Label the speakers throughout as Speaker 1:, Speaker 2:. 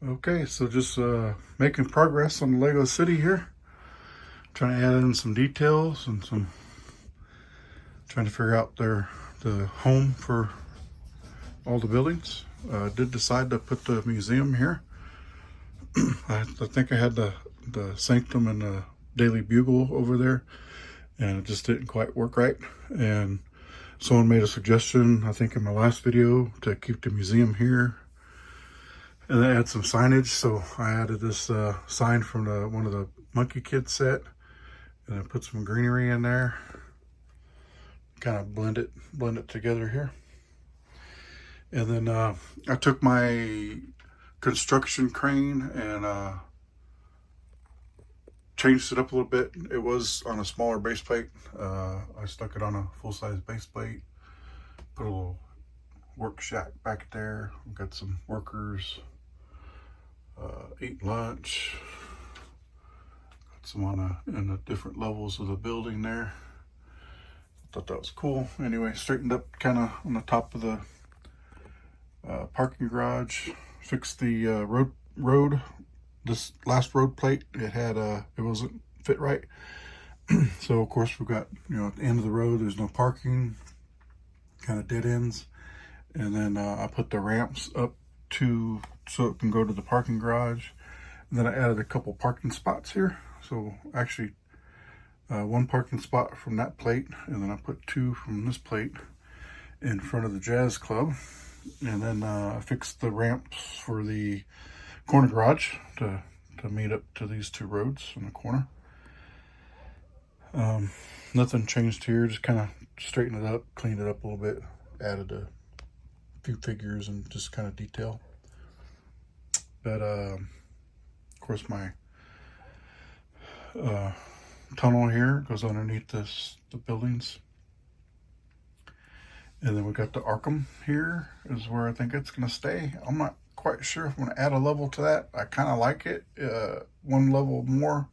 Speaker 1: Okay, so just making progress on the Lego City here. Trying to add in some details and trying to figure out the home for all the buildings. Did decide to put the museum here. I think I had the Sanctum and the Daily Bugle over there, and it just didn't quite work right. And someone made a suggestion, I think in my last video, to keep the museum here and then add some signage. So I added this sign from one of the Monkey Kids set, and I put some greenery in there, kind of blend it together here. And then I took my construction crane and changed it up a little bit. It was on a smaller base plate. I stuck it on a full-size base plate, put a little work shack back there. We've got some workers eating lunch. Got some in the different levels of the building there. Thought that was cool. Anyway, straightened up kind of on the top of the parking garage. Fixed the road. This last road plate, it wasn't fit right. So of course we've got, at the end of the road, there's no parking, kind of dead ends. And then I put the ramps up so it can go to the parking garage. And then I added a couple parking spots here. So actually one parking spot from that plate, and then I put two from this plate in front of the Jazz Club. And then I fixed the ramps for the corner garage to meet up to these two roads in the corner. Nothing changed here, just kind of straightened it up, cleaned it up a little bit, added a few figures and just kind of detail. But of course my tunnel here goes underneath the buildings. And then we got the Arkham here is where I think it's going to stay. I'm not quite sure if I'm going to add a level to that. I kind of like it, one level more,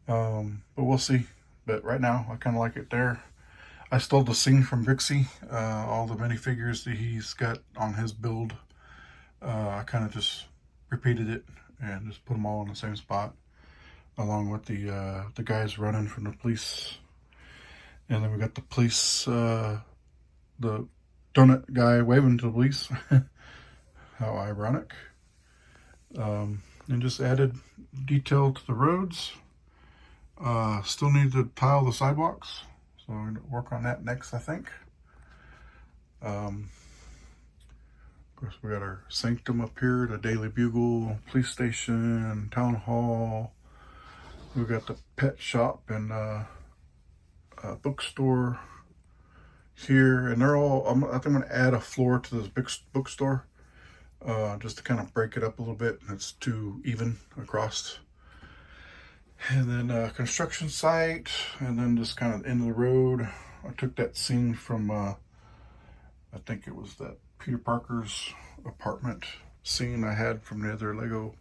Speaker 1: but we'll see. But right now I kind of like it there. I stole the scene from Brixie, all the minifigures that he's got on his build. I kind of just repeated it and just put them all in the same spot, along with the guys running from the police. And then we got the police, the donut guy waving to the police. How ironic. And just added detail to the roads. Still need to tile the sidewalks, so we're going to work on that next, I think. Of course, we got our Sanctum up here, the Daily Bugle, police station, town hall. We've got the pet shop and bookstore here, and they're all, I think I'm going to add a floor to this bookstore, just to kind of break it up a little bit. It's too even across. And then construction site, and then just kind of end of the road. I took that scene from I think it was that Peter Parker's apartment scene I had from the other Lego,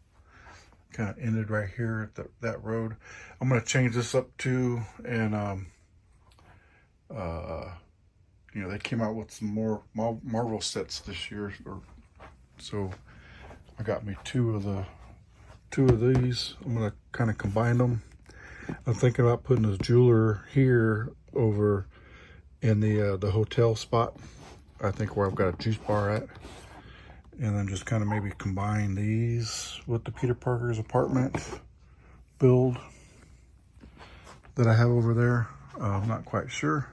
Speaker 1: kind of ended right here at that road. I'm going to change this up too, and they came out with some more Marvel sets this year, so I got me two of these. I'm gonna kind of combine them. I'm thinking about putting this jeweler here over in the hotel spot, I think, where I've got a juice bar at, and then just kind of maybe combine these with the Peter Parker's apartment build that I have over there. I'm not quite sure.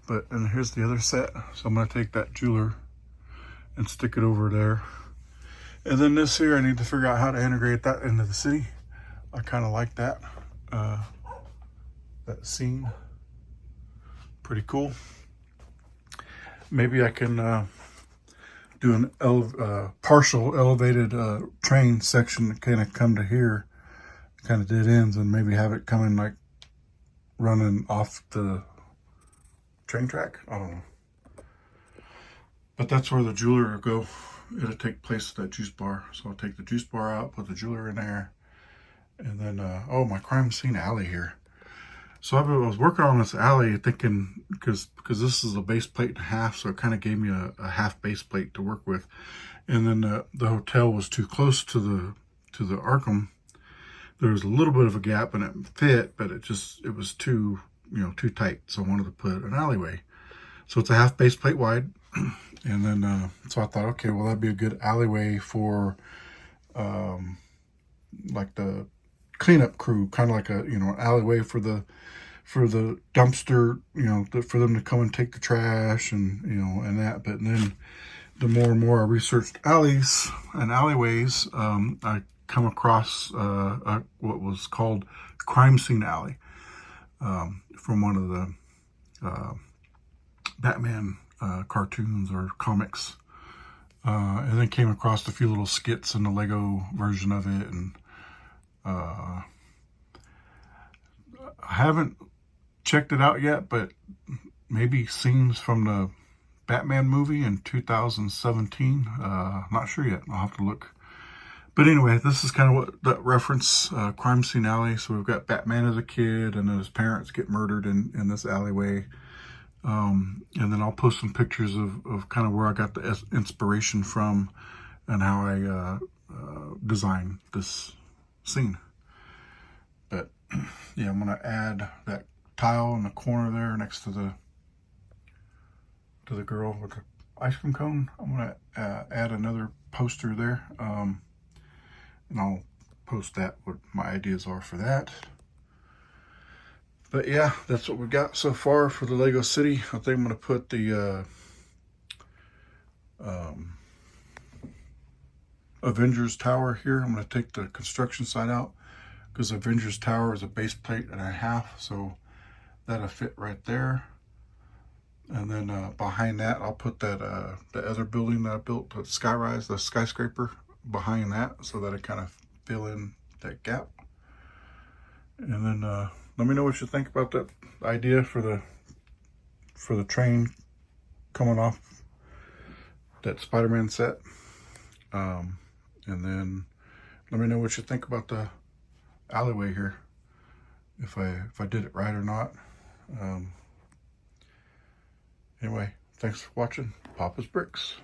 Speaker 1: And here's the other set. So I'm going to take that jeweler and stick it over there. And then this here, I need to figure out how to integrate that into the city. I kind of like that. That scene. Pretty cool. Maybe I can do an partial elevated train section that kind of come to here, kind of dead ends, and maybe have it coming like running off the train track. I don't know, but that's where the jeweler will go. It'll take place at that juice bar, so I'll take the juice bar out, put the jeweler in there, and then oh, my crime scene alley here. So I was working on this alley thinking, because this is a base plate and a half, so it kind of gave me a half base plate to work with. and then the hotel was too close to the Arkham. There was a little bit of a gap and it fit, but it was too, too tight. So I wanted to put an alleyway. So it's a half base plate wide. And then, so I thought, okay, well, that'd be a good alleyway for, like the cleanup crew, kind of like a, an alleyway for the dumpster, for them to come and take the trash and, and that. But then the more and more I researched alleys and alleyways, I come across what was called Crime Scene Alley, from one of the Batman cartoons or comics, and then came across a few little skits in the Lego version of it, and I haven't checked it out yet, but maybe scenes from the Batman movie in 2017. Not sure yet. I'll have to look. But anyway, this is kind of what that reference, Crime Scene Alley. So we've got Batman as a kid, and then his parents get murdered in this alleyway. And then I'll post some pictures of kind of where I got the inspiration from and how I designed this scene. But yeah, I'm going to add that tile in the corner there next to the girl with the ice cream cone. I'm going to add another poster there. And I'll post that, what my ideas are for that. But yeah, that's what we got so far for the Lego City. I think I'm going to put the Avengers Tower here. I'm going to take the construction site out because Avengers Tower is a base plate and a half, so that'll fit right there. And then behind that, I'll put that the other building that I built, the skyrise, the skyscraper, behind that, so that it kind of fill in that gap. And then let me know what you think about that idea for the train coming off that Spider-Man set. And then let me know what you think about the alleyway here, if I did it right or not. Anyway, thanks for watching Papa's Bricks.